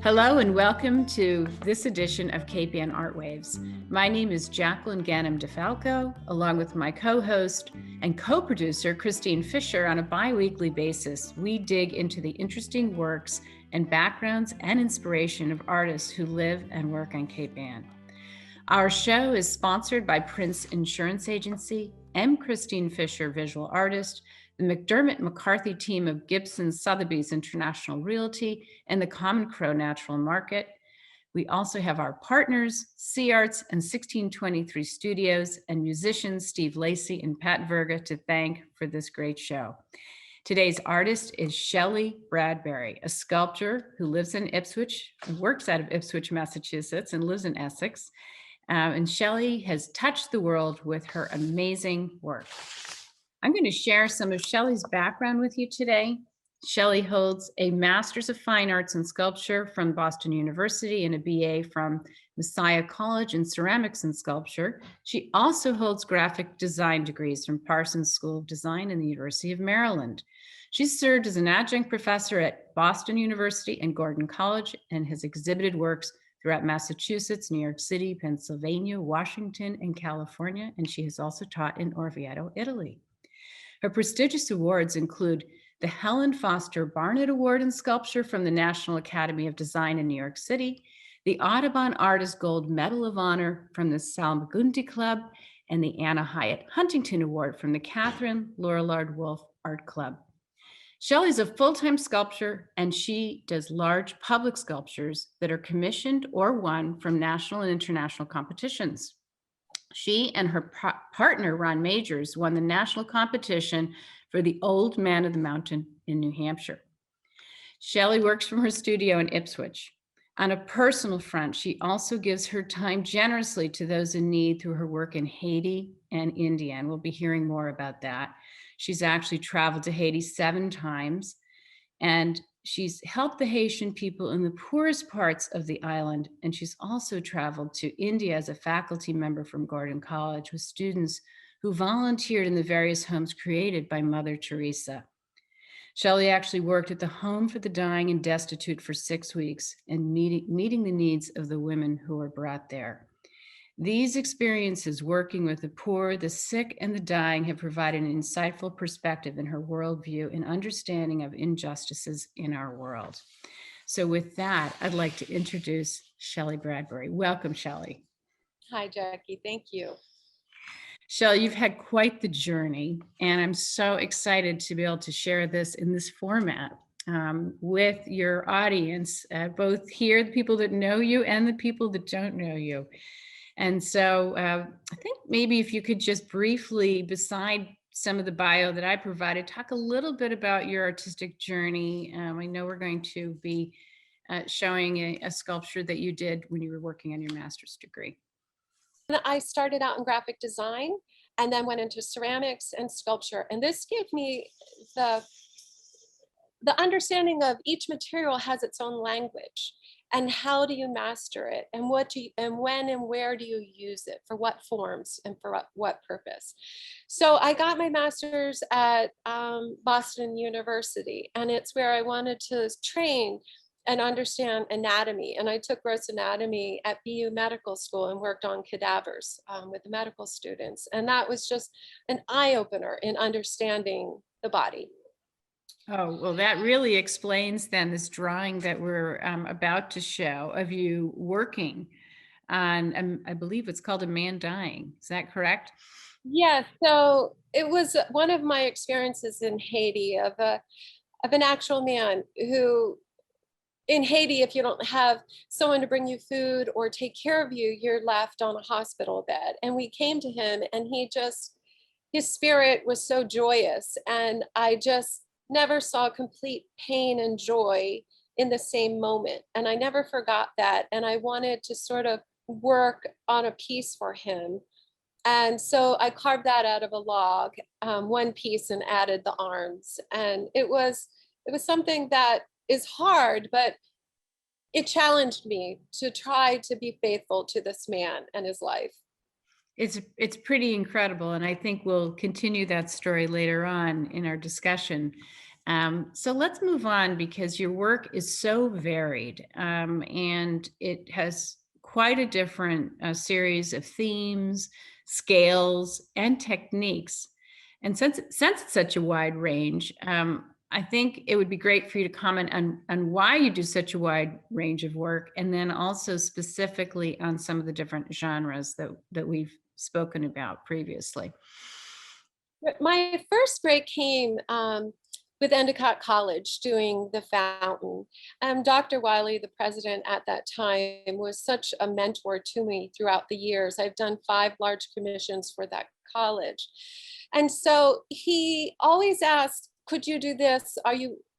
Hello and welcome to this edition of KPN ARTWaves. My name is Jacqueline Ganem DeFalco, along with my co-host and co-producer Christine Fisher. On a bi-weekly basis, we dig into the interesting works and backgrounds and inspiration of artists who live and work on KPN. Our show is sponsored by Prince Insurance Agency, M. Christine Fisher, visual artist, the McDermott McCarthy team of Gibson Sotheby's International Realty, and the Common Crow Natural Market. We also have our partners, Sea Arts and 1623 Studios, and musicians Steve Lacey and Pat Verga to thank for this great show. Today's artist is Shelly Bradbury, a sculptor who lives in Ipswich, works out of Ipswich, Massachusetts, and lives in Essex. And Shelly has touched the world with her amazing work. I'm going to share some of Shelly's background with you today. Shelly holds a Master's of Fine Arts in Sculpture from Boston University and a BA from Messiah College in Ceramics and Sculpture. She also holds graphic design degrees from Parsons School of Design and the University of Maryland. She's served as an adjunct professor at Boston University and Gordon College and has exhibited works throughout Massachusetts, New York City, Pennsylvania, Washington, and California, and she has also taught in Orvieto, Italy. Her prestigious awards include the Helen Foster Barnett Award in Sculpture from the National Academy of Design in New York City, the Audubon Artist Gold Medal of Honor from the Salmagundi Club, and the Anna Hyatt Huntington Award from the Catherine Lorillard Wolfe Art Club. Shelly's a full-time sculptor, and she does large public sculptures that are commissioned or won from national and international competitions. She and her partner, Ron Majors, won the national competition for the Old Man of the Mountain in New Hampshire. Shelly works from her studio in Ipswich. On a personal front, she also gives her time generously to those in need through her work in Haiti and India, and we'll be hearing more about that. She's actually traveled to Haiti 7 times, and she's helped the Haitian people in the poorest parts of the island. And she's also traveled to India as a faculty member from Gordon College with students who volunteered in the various homes created by Mother Teresa. Shelly actually worked at the Home for the Dying and Destitute for 6 weeks and meeting the needs of the women who were brought there. These experiences working with the poor, the sick, and the dying have provided an insightful perspective in her worldview and understanding of injustices in our world. So with that, I'd like to introduce Shelly Bradbury. Welcome, Shelly. Hi, Jackie. Thank you. Shelly, you've had quite the journey, and I'm so excited to be able to share this in this format with your audience, both here, the people that know you and the people that don't know you. And so I think maybe if you could just briefly, beside some of the bio that I provided, talk a little bit about your artistic journey. I know we're going to be showing a sculpture that you did when you were working on your master's degree. I started out in graphic design and then went into ceramics and sculpture. And this gave me the understanding of each material has its own language. And how do you master it? And what do you, and when and where do you use it? For what forms and for what purpose? So I got my master's at Boston University, and it's where I wanted to train and understand anatomy. And I took gross anatomy at BU Medical School and worked on cadavers with the medical students. And that was just an eye-opener in understanding the body. Oh, well, that really explains then this drawing that we're about to show of you working on, I believe it's called A Man Dying. Is that correct? Yeah, so it was one of my experiences in Haiti of an actual man who, in Haiti, if you don't have someone to bring you food or take care of you, you're left on a hospital bed. And we came to him, and his spirit was so joyous. And I just never saw complete pain and joy in the same moment. And I never forgot that. And I wanted to sort of work on a piece for him. And so I carved that out of a log, one piece, and added the arms. And it was something that is hard, but it challenged me to try to be faithful to this man and his life. It's pretty incredible, and I think we'll continue that story later on in our discussion. So let's move on, because your work is so varied, and it has quite a different series of themes, scales, and techniques. And since it's such a wide range, I think it would be great for you to comment on why you do such a wide range of work, and then also specifically on some of the different genres that we've spoken about previously. My first break came with Endicott College doing the fountain. Dr. Wiley, the president at that time, was such a mentor to me throughout the years. I've done 5 large commissions for that college. And so he always asked, could you do this?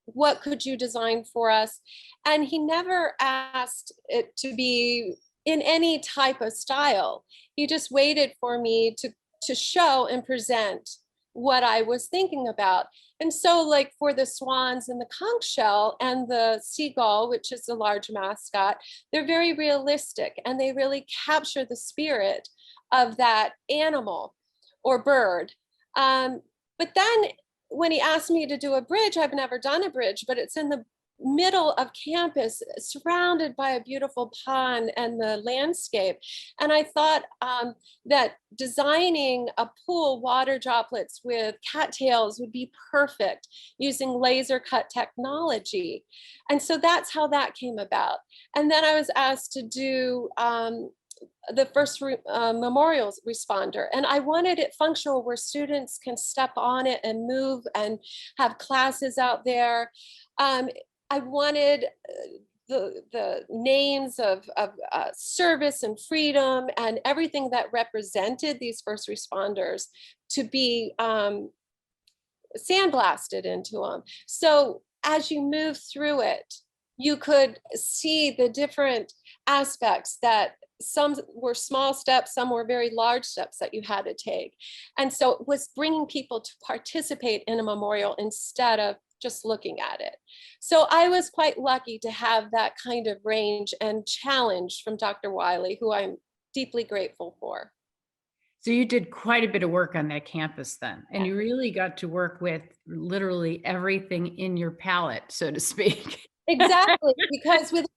What could you design for us? And he never asked it to be in any type of style. He just waited for me to show and present what I was thinking about. And so, like, for the swans and the conch shell and the seagull, which is a large mascot, they're very realistic and they really capture the spirit of that animal or bird. But then when he asked me to do a bridge, I've never done a bridge, but it's in the middle of campus, surrounded by a beautiful pond and the landscape. And I thought that designing a pool, water droplets with cattails would be perfect using laser cut technology. And so that's how that came about. And then I was asked to do the first memorial responder. And I wanted it functional where students can step on it and move and have classes out there. I wanted the names of service and freedom and everything that represented these first responders to be sandblasted into them. So as you move through it, you could see the different aspects that some were small steps, some were very large steps that you had to take. And so it was bringing people to participate in a memorial instead of just looking at it. So I was quite lucky to have that kind of range and challenge from Dr. Wiley, who I'm deeply grateful for. So you did quite a bit of work on that campus then, and you really got to work with literally everything in your palette, so to speak. Exactly, because with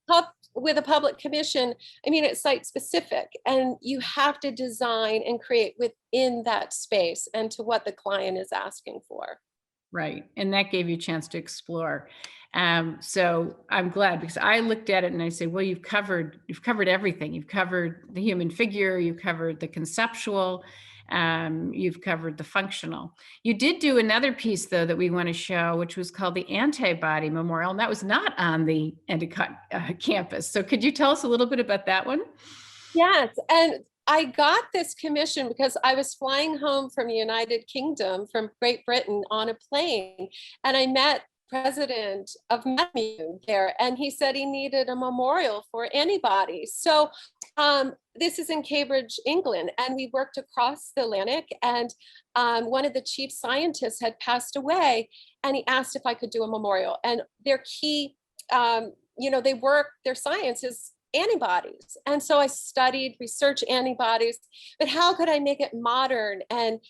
a public commission, I mean, it's site specific, and you have to design and create within that space and to what the client is asking for. Right. And that gave you a chance to explore. So I'm glad, because I looked at it and I said, well, you've covered everything. You've covered the human figure, you've covered the conceptual, you've covered the functional. You did do another piece though that we want to show, which was called the Antibody Memorial. And that was not on the Endicott campus. So could you tell us a little bit about that one? Yes. And I got this commission because I was flying home from the United Kingdom, from Great Britain, on a plane, and I met president of MEMU there, and he said he needed a memorial for anybody. So this is in Cambridge, England, and we worked across the Atlantic, and one of the chief scientists had passed away, and he asked if I could do a memorial. And their key, their science is antibodies. And so I studied, researched antibodies, but how could I make it modern and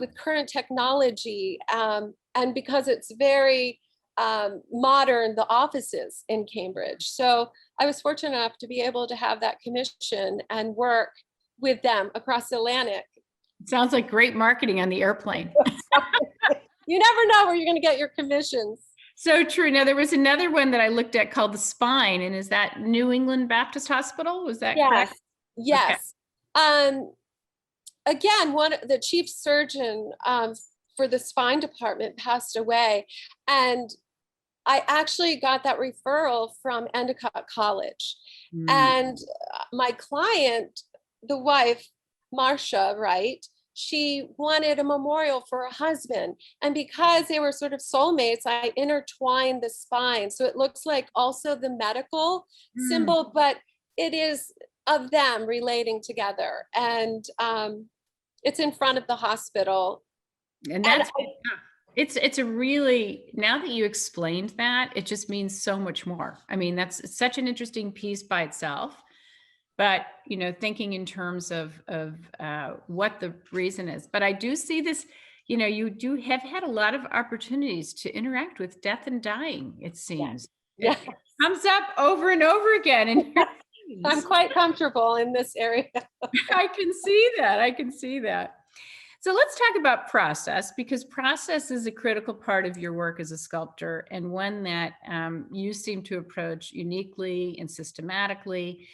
with current technology? And because it's very modern, the offices in Cambridge. So I was fortunate enough to be able to have that commission and work with them across the Atlantic. It sounds like great marketing on the airplane. You never know where you're going to get your commissions. So true. Now, there was another one that I looked at called the Spine, and is that New England Baptist Hospital? Was that correct? Yes. Okay. Again, the chief surgeon for the spine department passed away, and I actually got that referral from Endicott College. And my client, the wife, Marcia, right? She wanted a memorial for her husband. And because they were sort of soulmates, I intertwined the spine. So it looks like also the medical symbol, but it is of them relating together. And it's in front of the hospital. And that's, it's a really, now that you explained that, it just means so much more. I mean, that's such an interesting piece by itself. But, thinking in terms of what the reason is. But I do see this, you do have had a lot of opportunities to interact with death and dying, it Yes. seems. Yeah. It comes up over and over again in your I'm themes. quite comfortable in this area. I can see that. I can see that. So let's talk about process, because process is a critical part of your work as a sculptor, and one that you seem to approach uniquely and systematically.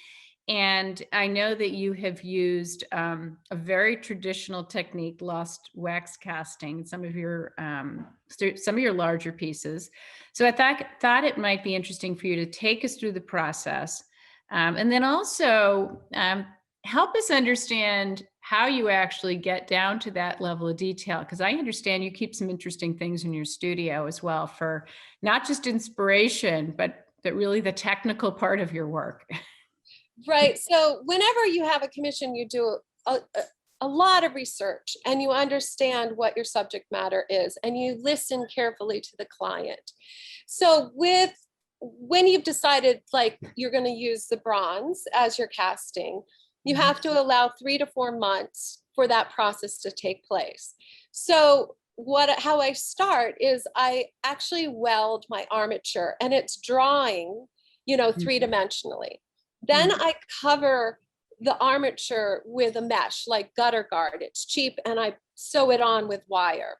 And I know that you have used a very traditional technique, lost wax casting, in some of your larger pieces. So I thought it might be interesting for you to take us through the process, and then also help us understand how you actually get down to that level of detail. Because I understand you keep some interesting things in your studio as well, for not just inspiration, but really the technical part of your work. Right. So whenever you have a commission, you do a lot of research and you understand what your subject matter is and you listen carefully to the client. So when you've decided like you're going to use the bronze as your casting, you have to allow 3 to 4 months for that process to take place. So how I start is I actually weld my armature and it's drawing, three-dimensionally. Then I cover the armature with a mesh like gutter guard. It's cheap and I sew it on with wire.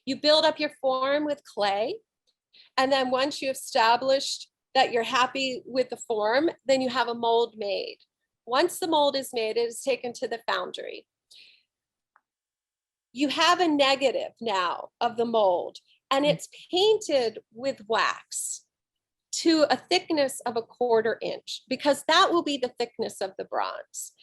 You build up your form with clay. And then once you established that you're happy with the form, then you have a mold made. Once the mold is made, it is taken to the foundry. You have a negative now of the mold and it's painted with wax to a thickness of 1/4 inch, because that will be the thickness of the bronze.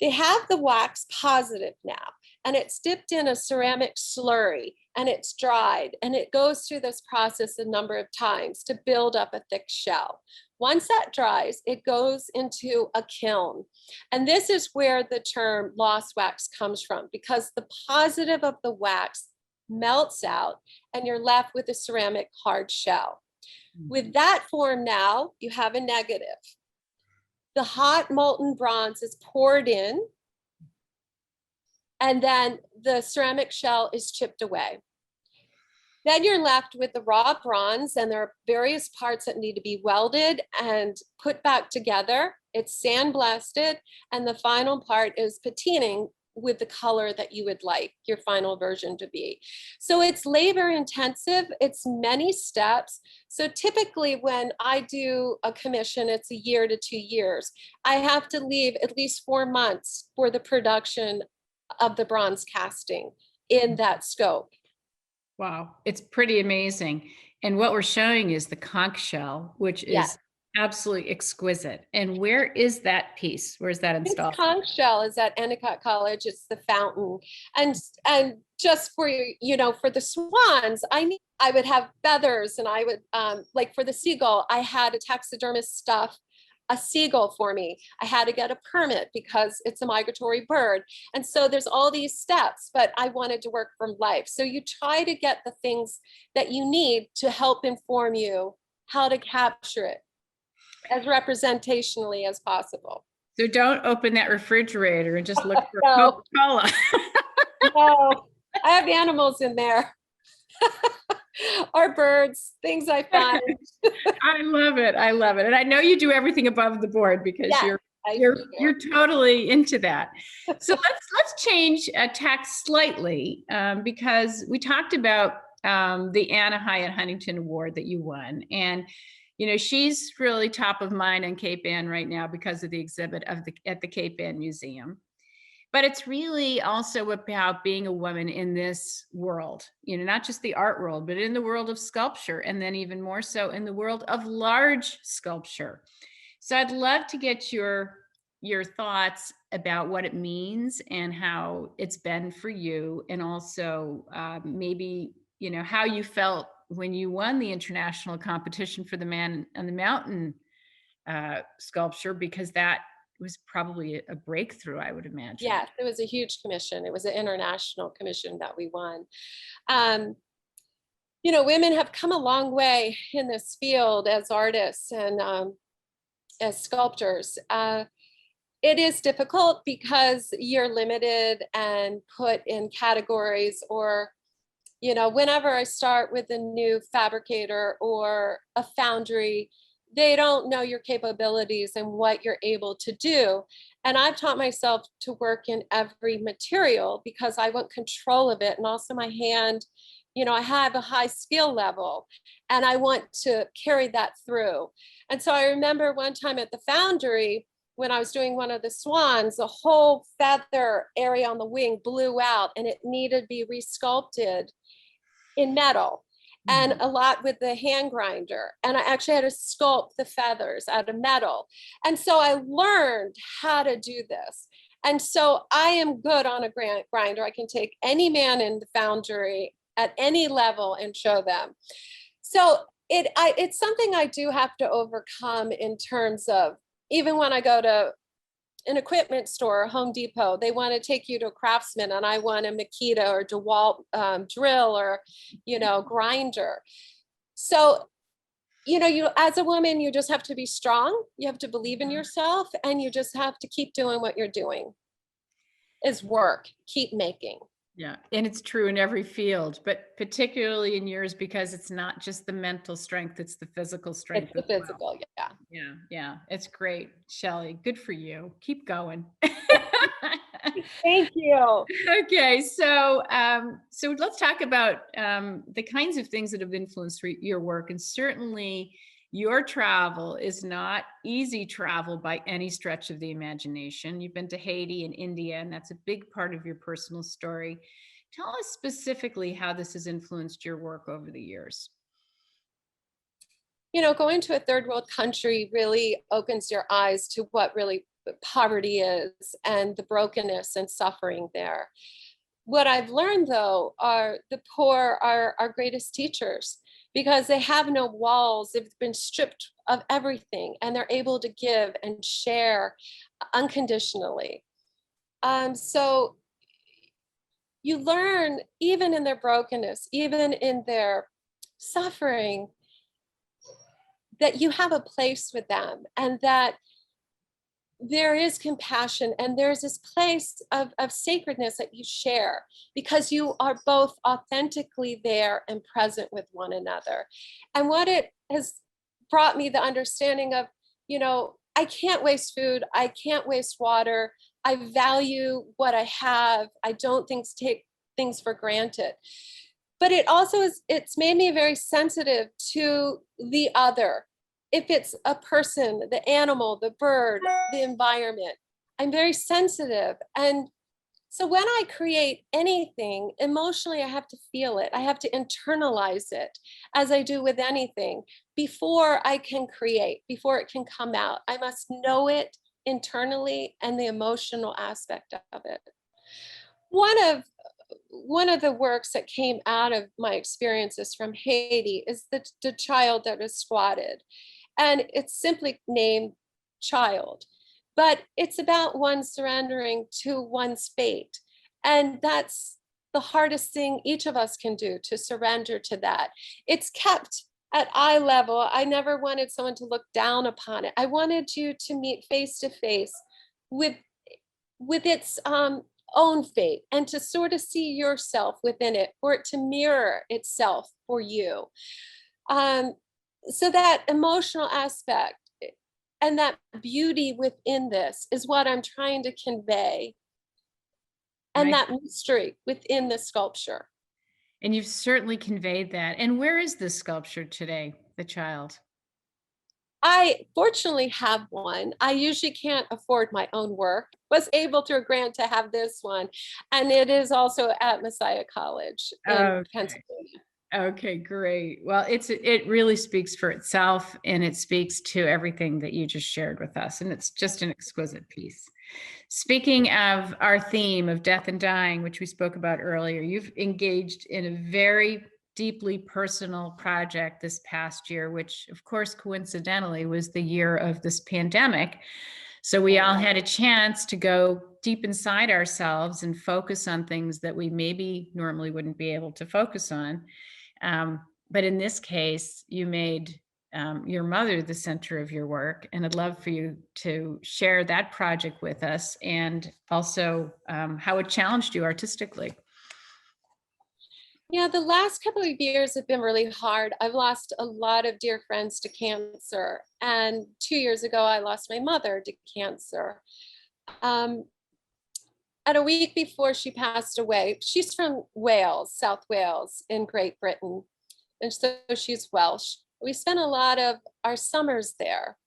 They have the wax positive now, and it's dipped in a ceramic slurry and it's dried, and it goes through this process a number of times to build up a thick shell. Once that dries, it goes into a kiln. And this is where the term lost wax comes from, because the positive of the wax melts out and you're left with a ceramic hard shell. With that form now, you have a negative. The hot molten bronze is poured in, and then the ceramic shell is chipped away. Then you're left with the raw bronze, and there are various parts that need to be welded and put back together. It's sandblasted, and the final part is patining with the color that you would like your final version to be. So it's labor intensive, it's many steps. So typically when I do a commission, it's 1 year to 2 years. I have to leave at least 4 months for the production of the bronze casting in that scope. Wow, it's pretty amazing. And what we're showing is the conch shell, which is absolutely exquisite. And where is that piece? Where is that installed? This conch shell is at Endicott College. It's the fountain. And just for, for the swans, I would have feathers, and I would, like for the seagull, I had a taxidermist stuff a seagull for me. I had to get a permit because it's a migratory bird. And so there's all these steps, but I wanted to work from life. So you try to get the things that you need to help inform you how to capture it as representationally as possible. So don't open that refrigerator and just look for No. Coca-Cola. No, I have animals in there. Or birds, things I find. I love it. I love it. And I know you do everything above the board, because you're totally into that. So let's change tack slightly, because we talked about the Anna Hyatt Huntington Award that you won. And she's really top of mind on Cape Ann right now because of the exhibit at the Cape Ann Museum. But it's really also about being a woman in this world, not just the art world, but in the world of sculpture, and then even more so in the world of large sculpture. So I'd love to get your thoughts about what it means and how it's been for you, and also maybe, how you felt when you won the international competition for the Man on the Mountain sculpture, because that was probably a breakthrough, I would imagine. Yes, it was a huge commission. It was an international commission that we won. Women have come a long way in this field as artists and as sculptors. It is difficult because you're limited and put in categories, or, you know, whenever I start with a new fabricator or a foundry, they don't know your capabilities and what you're able to do. And I've taught myself to work in every material because I want control of it. And also my hand, you know, I have a high skill level and I want to carry that through. And so I remember one time at the foundry, when I was doing one of the swans, the whole feather area on the wing blew out and it needed to be resculpted in metal, and a lot with the hand grinder. And I actually had to sculpt the feathers out of metal. And so I learned how to do this. And so I am good on a grinder. I can take any man in the foundry at any level and show them. So it's something I do have to overcome in terms of, even when I go to an equipment store, Home Depot, they want to take you to a craftsman and I want a Makita or DeWalt drill or, you know, grinder. So, you know, you, as a woman, you just have to be strong. You have to believe in yourself and you just have to keep doing what you're doing. Is work, keep making. Yeah, and it's true in every field, but particularly in yours because it's not just the mental strength, it's the physical strength. It's the physical, yeah. Yeah, yeah, it's great, Shelly. Good for you. Keep going. Thank you. Okay, so so let's talk about the kinds of things that have influenced your work, and certainly your travel is not easy travel by any stretch of the imagination. You've been to Haiti and India, and that's a big part of your personal story. Tell us specifically how this has influenced your work over the years. You know, going to a third world country really opens your eyes to what really poverty is and the brokenness and suffering there. What I've learned, though, are the poor are our greatest teachers because they have no walls. They've been stripped of everything and they're able to give and share unconditionally. So you learn, even in their brokenness, even in their suffering, that you have a place with them and that there is compassion and there's this place of sacredness that you share because you are both authentically there and present with one another. And what it has brought me the understanding of, you know, I can't waste food, I can't waste water, I value what I have, I don't take things for granted. But it also is, it's made me very sensitive to the other. If it's a person, the animal, the bird, the environment, I'm very sensitive. And so when I create anything, emotionally, I have to feel it. I have to internalize it as I do with anything before I can create, before it can come out. I must know it internally and the emotional aspect of it. One of the works that came out of my experiences from Haiti is the child that is squatted. And it's simply named Child, but it's about one surrendering to one's fate. And that's the hardest thing each of us can do, to surrender to that. It's kept at eye level. I never wanted someone to look down upon it. I wanted you to meet face to face with its own fate and to sort of see yourself within it, for it to mirror itself for you. So that emotional aspect and that beauty within this is what I'm trying to convey. And that mystery within the sculpture. And you've certainly conveyed that. And where is this sculpture today, the child? I fortunately have one. I usually can't afford my own work. Was able through a grant to have this one. And it is also at Messiah College in Pennsylvania. Okay, great. Well, it really speaks for itself, and it speaks to everything that you just shared with us. And it's just an exquisite piece. Speaking of our theme of death and dying, which we spoke about earlier, you've engaged in a very deeply personal project this past year, which of course, coincidentally, was the year of this pandemic. So we all had a chance to go deep inside ourselves and focus on things that we maybe normally wouldn't be able to focus on. But in this case, you made your mother the center of your work. And I'd love for you to share that project with us, and also how it challenged you artistically. Yeah, the last couple of years have been really hard. I've lost a lot of dear friends to cancer. And 2 years ago, I lost my mother to cancer. At a week before she passed away, she's from Wales, South Wales in Great Britain. And so she's Welsh. We spent a lot of our summers there.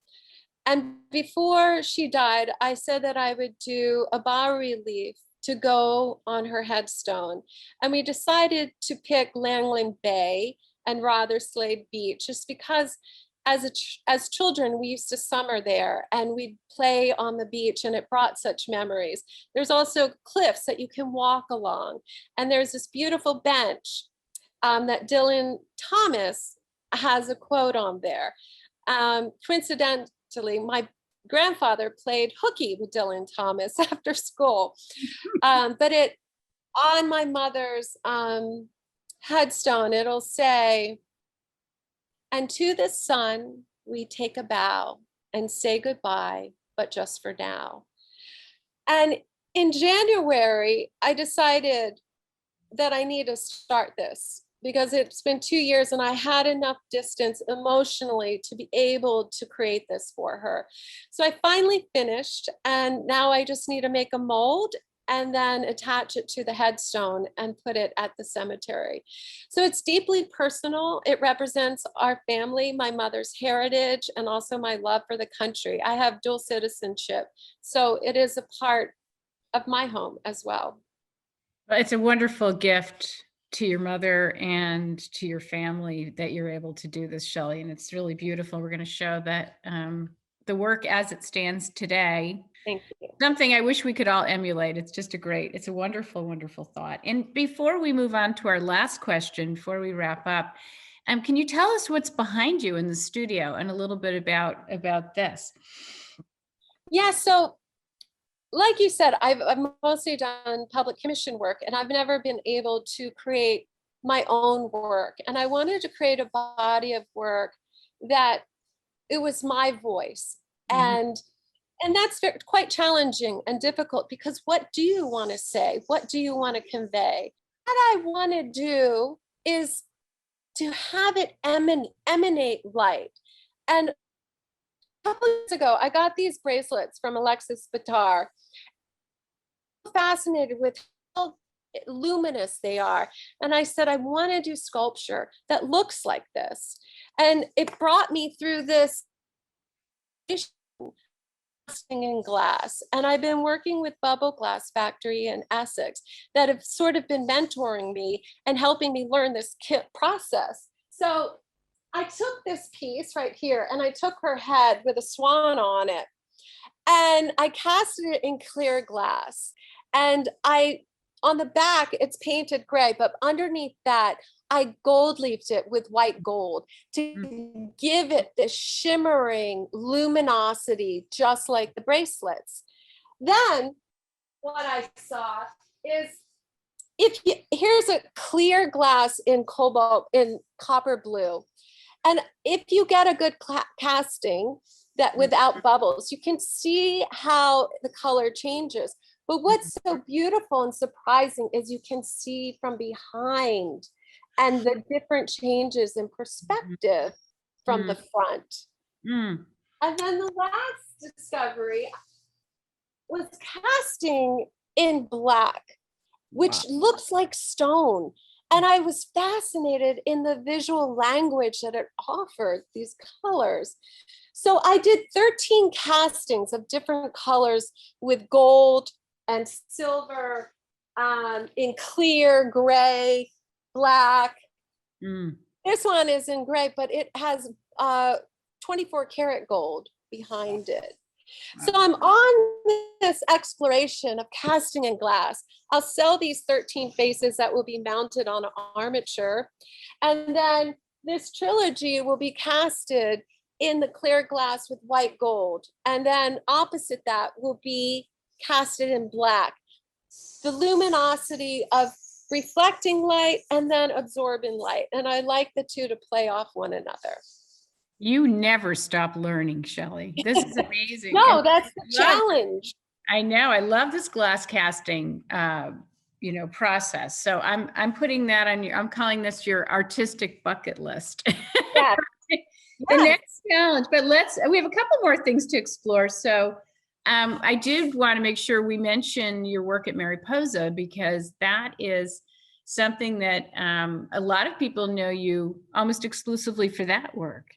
And before she died, I said that I would do a bas relief to go on her headstone. And we decided to pick Langland Bay and Rotherslade Beach, just because as children, we used to summer there and we'd play on the beach, and it brought such memories. There's also cliffs that you can walk along. And there's this beautiful bench that Dylan Thomas has a quote on there. Coincidentally, my grandfather played hooky with Dylan Thomas after school. But it on my mother's headstone, it'll say, "And to the sun, we take a bow and say goodbye, but just for now." And in January, I decided that I need to start this, because it's been 2 years and I had enough distance emotionally to be able to create this for her. So I finally finished, and now I just need to make a mold and then attach it to the headstone and put it at the cemetery. So it's deeply personal. It represents our family, my mother's heritage, and also my love for the country. I have dual citizenship, so it is a part of my home as well. It's a wonderful gift to your mother and to your family that you're able to do this, Shelly, and it's really beautiful. We're going to show that the work as it stands today. Thank you. Something I wish we could all emulate. It's just it's a wonderful, wonderful thought. And before we move on to our last question, before we wrap up, can you tell us what's behind you in the studio and a little bit about this? Yeah, so like you said, I've mostly done public commission work, and I've never been able to create my own work. And I wanted to create a body of work that it was my voice. Mm-hmm. And that's quite challenging and difficult, because what do you want to say? What do you want to convey? What I want to do is to have it emanate light. And a couple years ago, I got these bracelets from Alexis Bitar. Fascinated with how luminous they are. And I said, I want to do sculpture that looks like this. And it brought me through this casting in glass. And I've been working with Bubble Glass Factory in Essex that have sort of been mentoring me and helping me learn this process. So I took this piece right here, and I took her head with a swan on it, and I casted it in clear glass. And on the back, it's painted gray, but underneath that, I gold leafed it with white gold to give it this shimmering luminosity, just like the bracelets. Then what I saw is, here's a clear glass in copper blue. And if you get a good casting that without bubbles, you can see how the color changes. But what's so beautiful and surprising is you can see from behind and the different changes in perspective from the front. And then the last discovery was casting in black, which looks like stone. And I was fascinated in the visual language that it offered, these colors. So I did 13 castings of different colors with gold and silver, in clear, gray, black. This one is in gray, but it has 24 karat gold behind it. So I'm on this exploration of casting in glass. I'll sell these 13 faces that will be mounted on armature. And then this trilogy will be casted in the clear glass with white gold. And then opposite that will be casted in black. The luminosity of reflecting light and then absorbing light. And I like the two to play off one another. You never stop learning, Shelly. This is amazing. And No, that's the love, challenge. I know, I love this glass casting, process. So I'm putting that on I'm calling this your artistic bucket list. Yes. The Yes. next challenge, but we have a couple more things to explore. So I did want to make sure we mention your work at Mariposa, because that is something that a lot of people know you almost exclusively for that work.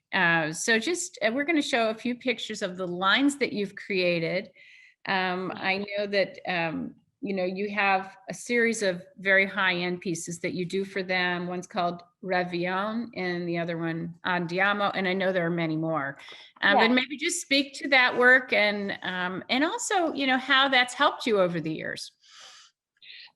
So just, we're going to show a few pictures of the lines that you've created. I know that, you have a series of very high-end pieces that you do for them. One's called Revillon and the other one Andiamo, and I know there are many more. But maybe just speak to that work and also, how that's helped you over the years.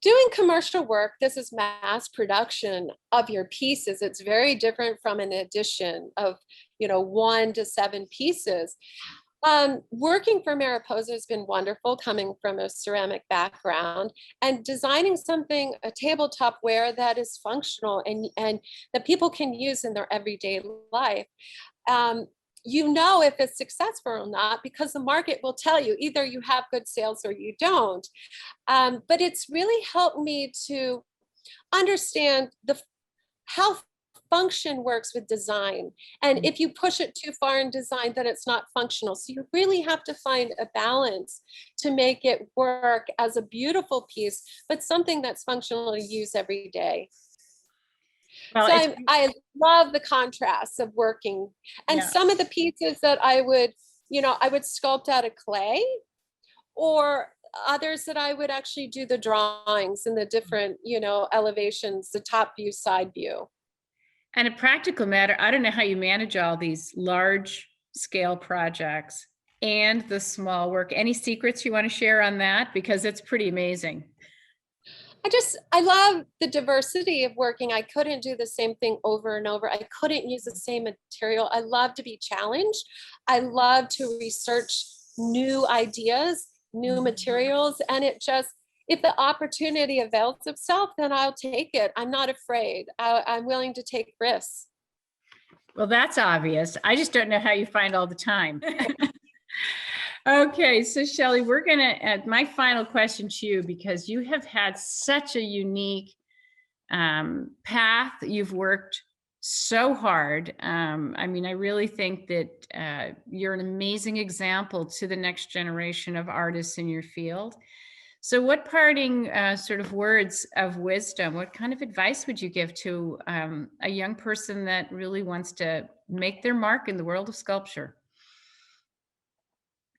Doing commercial work, this is mass production of your pieces. It's very different from an edition of, 1 to 7 pieces. Working for Mariposa has been wonderful, coming from a ceramic background and designing something, a tabletop ware that is functional and that people can use in their everyday life. If it's successful or not, because the market will tell you either you have good sales or you don't. But it's really helped me to understand how function works with design. And if you push it too far in design, then it's not functional. So you really have to find a balance to make it work as a beautiful piece, but something that's functional to use every day. Well, so I love the contrast of working. And some of the pieces that I would sculpt out of clay, or others that I would actually do the drawings and the different, elevations, the top view, side view. And a practical matter, I don't know how you manage all these large scale projects and the small work. Any secrets you want to share on that? Because it's pretty amazing. I love the diversity of working. I couldn't do the same thing over and over. I couldn't use the same material. I love to be challenged. I love to research new ideas, new materials. And if the opportunity avails itself, then I'll take it. I'm not afraid. I'm willing to take risks. Well, that's obvious. I just don't know how you find all the time. Okay, so Shelly, we're going to add my final question to you, because you have had such a unique path. You've worked so hard. I really think that you're an amazing example to the next generation of artists in your field. So what parting sort of words of wisdom, what kind of advice would you give to a young person that really wants to make their mark in the world of sculpture?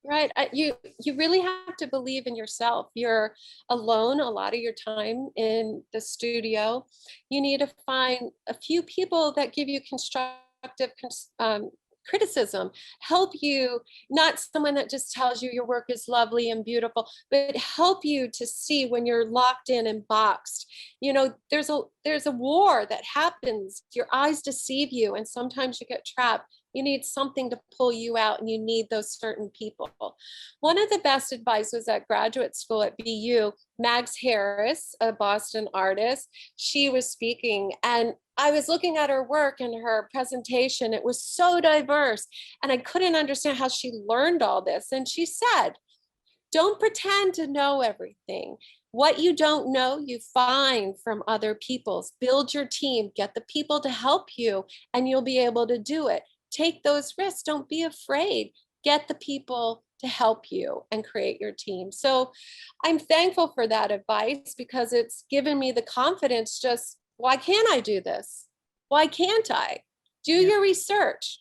Right. You really have to believe in yourself. You're alone a lot of your time in the studio. You need to find a few people that give you constructive criticism, help you, not someone that just tells you your work is lovely and beautiful, but help you to see when you're locked in and boxed. There's a war that happens. Your eyes deceive you, and sometimes you get trapped. You need something to pull you out, and you need those certain people. One of the best advice was at graduate school at BU. Mags Harris, a Boston artist, she was speaking, and I was looking at her work and her presentation. It was so diverse, and I couldn't understand how she learned all this. And she said, don't pretend to know everything. What you don't know, you find from other people's. Build your team, get the people to help you, and you'll be able to do it. Take those risks. Don't be afraid. Get the people to help you and create your team. So I'm thankful for that advice, because it's given me the confidence. Just, why can't I do this? Why can't I? Do your research.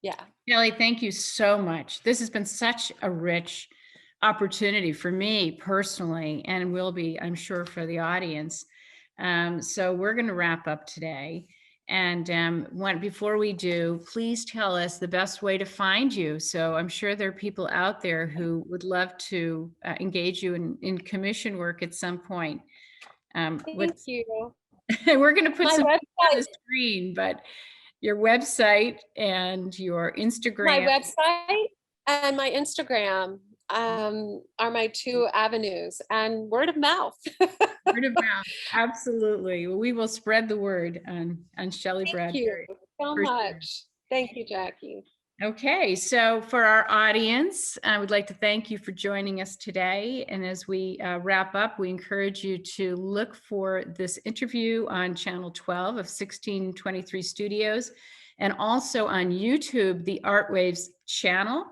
Yeah. Shelly, thank you so much. This has been such a rich opportunity for me personally, and will be, I'm sure, for the audience. So we're going to wrap up today. And before we do, please tell us the best way to find you. So I'm sure there are people out there who would love to engage you in commission work at some point. Thank you. We're going to put some on the screen, but your website and your Instagram. My website and my Instagram are my 2 avenues, and word of mouth. Word of mouth, absolutely. Well, we will spread the word on Shelly Bradbury. Thank you so much. Sure. Thank you, Jackie. Okay, so for our audience, I would like to thank you for joining us today. And as we wrap up, we encourage you to look for this interview on channel 12 of 1623 Studios, and also on YouTube, the ARTWaves channel,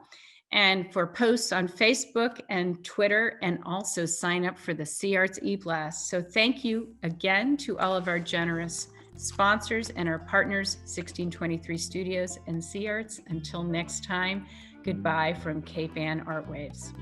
and for posts on Facebook and Twitter, and also sign up for the C-Arts e-blast. So thank you again to all of our generous sponsors and our partners, 1623 Studios and C-Arts. Until next time, goodbye from Cape Ann ARTWaves.